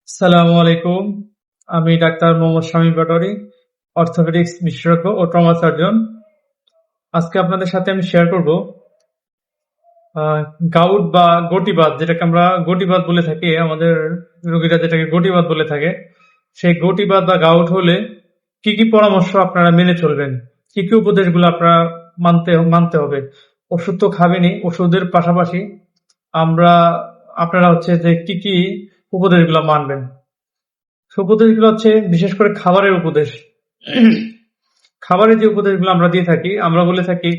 আসসালামু আলাইকুম। আমি ডাক্তার মোহাম্মদ শামীম পাটোয়ারি, অর্থোপেডিক্স বিশেষজ্ঞ ও ট্রমা সার্জন। আজকে আপনাদের সাথে আমি শেয়ার করব আহ, গাউট বা গটিবাত, যেটাকে আমরা গটিবাত বলে থাকি। আমাদের রোগীরা যেটাকে গটিবাত বলে থাকে, সেই গটিবাত বা গাউট হলে কি কি পরামর্শ আপনারা মেনে চলবেন, কি কি উপদেশগুলো আপনারা মানতে মানতে হবে। ওষুধ তো খাবেনই, ওষুধের পাশাপাশি আমরা আপনারা হচ্ছে যে কি কি উপদেশগুলো মানবেন। উপদেশগুলো হচ্ছে বিশেষ করে খাবারের উপদেশ। খাবারের যে উপদেশগুলো আমরা দিয়ে থাকি, আমরা বলে থাকি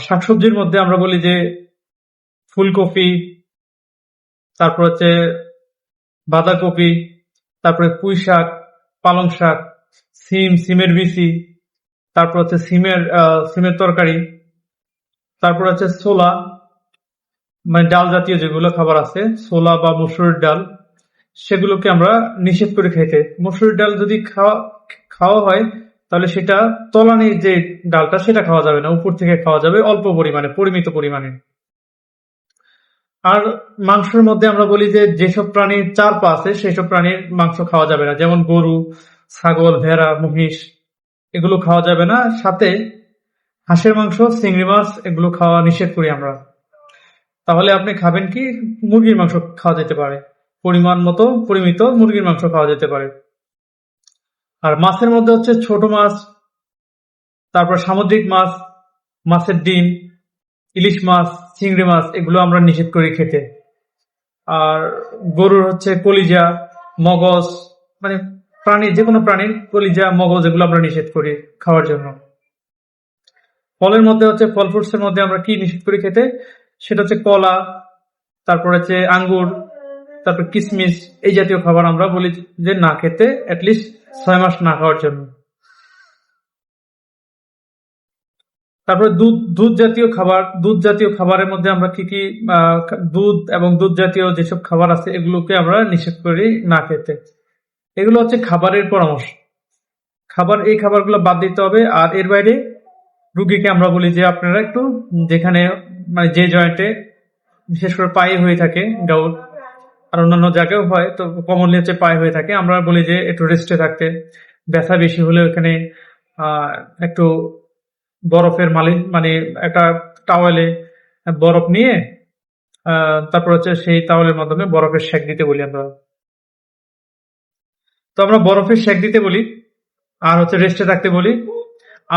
শাকসবজির মধ্যে আমরা বলি যে ফুলকপি, তারপর হচ্ছে বাঁধাকপি, তারপরে পুঁই শাক, পালং শাক, সিমের বিচি, তারপর হচ্ছে সিমের তরকারি, তারপর হচ্ছে ছোলা, মানে ডাল জাতীয় যেগুলো খাবার আছে, ছোলা বা মসুরের ডাল, সেগুলোকে আমরা নিষেধ করে খাইতে। মসুরের ডাল যদি খাওয়া খাওয়া হয়, তাহলে সেটা তলানির যে ডালটা সেটা খাওয়া যাবে না, উপর থেকে খাওয়া যাবে অল্প পরিমাণে, পরিমিত পরিমাণে। আর মাংসের মধ্যে আমরা বলি যে যেসব প্রাণীর চার পা আছে সেসব প্রাণীর মাংস খাওয়া যাবে না, যেমন গরু, ছাগল, ভেড়া, মহিষ, এগুলো খাওয়া যাবে না। সাথে হাঁসের মাংস, চিংড়ি মাছ, এগুলো খাওয়া নিষেধ করি আমরা। তাহলে আপনি খাবেন কি? মুরগির মাংস খাওয়া যেতে পারে, পরিমাণ মতো পরিমিত মুরগির মাংস খাওয়া যেতে পারে। আর মাছের মধ্যে হচ্ছে ছোট মাছ, তারপর সামুদ্রিক মাছ, মাছের ডিম, ইলিশ মাছ, চিংড়ি মাছ, এগুলো আমরা নিষেধ করি খেতে। আর গরুর হচ্ছে কলিজা, মগজ, মানে যে কোনো প্রাণীর কলিজা, মগজ, এগুলো আমরা নিষেধ করি খাওয়ার জন্য। ফলের মধ্যে হচ্ছে ফল ফ্রুটসের মধ্যে আমরা কি নিষেধ করি খেতে, সেটা হচ্ছে কলা, তারপর হচ্ছে আঙ্গুর, তারপর কিশমিশ, এই জাতীয় খাবার আমরা বলি যে না খেতে, অ্যাটলিস্ট 6 মাস না খাওয়ার জন্য। তারপরে দুধ জাতীয় খাবারের মধ্যে আমরা কি কি দুধ এবং দুধ জাতীয় যেসব খাবার আছে এগুলোকে আমরা নিষেধ করি না খেতে। এগুলো হচ্ছে খাবারের পরামর্শ। এই খাবারগুলো বাদ দিতে হবে। আর এর বাইরে রুগীকে আমরা বলি যে আপনারা একটু, যেখানে মানে যে জয়েন্টে, বিশেষ করে পায়ে হয়ে থাকে গাউট, আর অন্যান্য জায়গায়ও হয়, তো কমনলি হচ্ছে পায়ে হয়ে থাকে, আমরা বলি যে একটু রেস্টে থাকতে। ব্যথা বেশি হলে ওখানে আহ একটু বরফের মানে একটা টাওয়েলে বরফ নিয়ে তারপর হচ্ছে সেই টাওয়েলের মাধ্যমে বরফের সেক দিতে বলি আমরা। তো আমরা বরফের সেক দিতে বলি, আর হচ্ছে রেস্টে থাকতে বলি।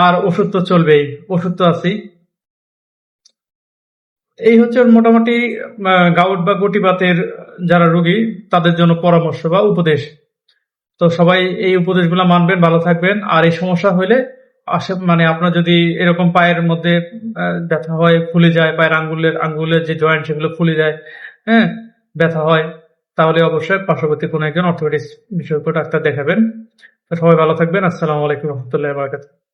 আর ওষুধ তো চলবেই, ওষুধ তো আছেই। এই হচ্ছে মোটামুটি গাউট বা গুটিবাতের যারা রোগী তাদের জন্য পরামর্শ বা উপদেশ। তো সবাই এই উপদেশগুলো মানবেন, ভালো থাকবেন। আর এই সমস্যা হইলে মানে আপনার যদি এরকম পায়ের মধ্যে ব্যথা হয়, ফুলে যায়, পায়ের আঙ্গুলের যে জয়েন্ট সেগুলো ফুলে যায়, হ্যাঁ, ব্যথা হয়, তাহলে অবশ্যই পার্শ্ববর্তী কোনো একজন অর্থোপেডিক্স বিশেষজ্ঞ ডাক্তার দেখাবেন। তো সবাই ভালো থাকবেন। আসসালামু আলাইকুম রহমতুল্লাহ বারাকাতুহু।